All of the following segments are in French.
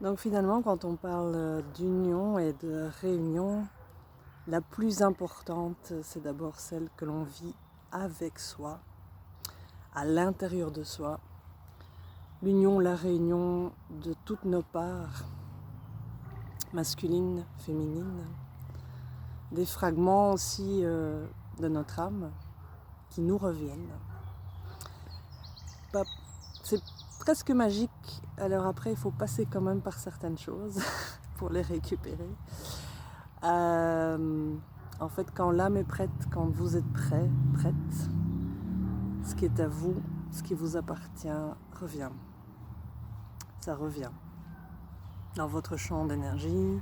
Donc finalement, quand on parle d'union et de réunion, la plus importante, c'est d'abord celle que l'on vit avec soi, à l'intérieur de soi. L'union, la réunion de toutes nos parts, masculines, féminines, des fragments aussi de notre âme qui nous reviennent. C'est presque magique, alors après il faut passer quand même par certaines choses pour les récupérer. En fait, quand l'âme est prête, quand vous êtes prêt, prête, ce qui est à vous, ce qui vous appartient, revient. Ça revient dans votre champ d'énergie,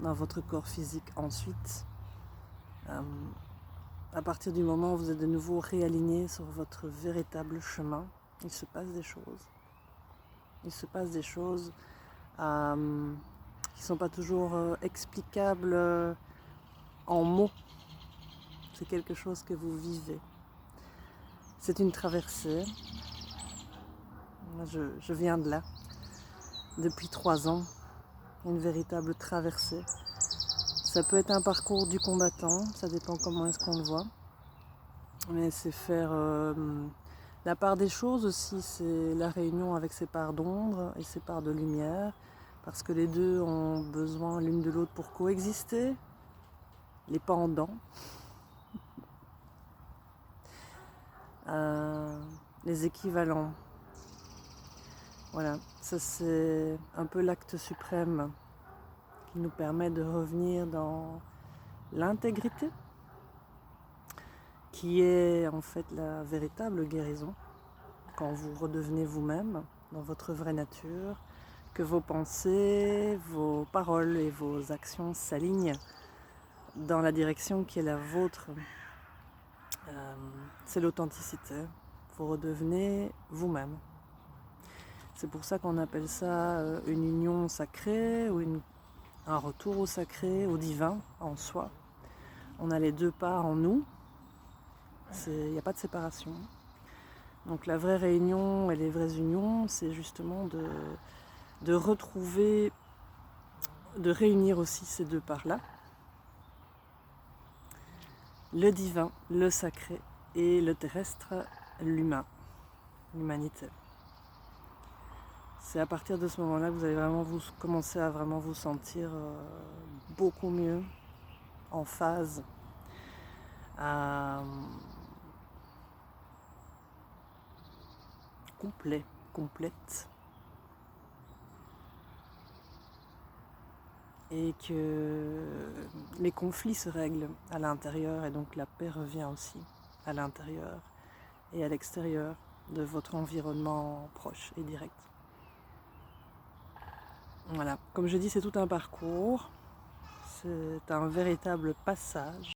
dans votre corps physique ensuite. À partir du moment où vous êtes de nouveau réaligné sur votre véritable chemin, il se passe des choses. Il se passe des choses qui ne sont pas toujours explicables en mots. C'est quelque chose que vous vivez. C'est une traversée. Je viens de là. Depuis 3 ans, une véritable traversée. Ça peut être un parcours du combattant, ça dépend comment est-ce qu'on le voit. Mais c'est faire la part des choses aussi, c'est la réunion avec ses parts d'ombre et ses parts de lumière, parce que les deux ont besoin l'une de l'autre pour coexister. Les pendants, les équivalents. Voilà, ça c'est un peu l'acte suprême qui nous permet de revenir dans l'intégrité, qui est en fait la véritable guérison, quand vous redevenez vous-même dans votre vraie nature, que vos pensées, vos paroles et vos actions s'alignent dans la direction qui est la vôtre. C'est l'authenticité, vous redevenez vous-même. C'est pour ça qu'on appelle ça une union sacrée ou un retour au sacré, au divin en soi. On a les deux parts en nous, il n'y a pas de séparation. Donc la vraie réunion et les vraies unions, c'est justement de retrouver, de réunir aussi ces deux parts-là. Le divin, le sacré et le terrestre, l'humain, l'humanité. C'est à partir de ce moment-là que vous allez vraiment commencer à vraiment vous sentir beaucoup mieux, en phase, complet, complète. Et que les conflits se règlent à l'intérieur et donc la paix revient aussi à l'intérieur et à l'extérieur de votre environnement proche et direct. Voilà, comme je dis, c'est tout un parcours, c'est un véritable passage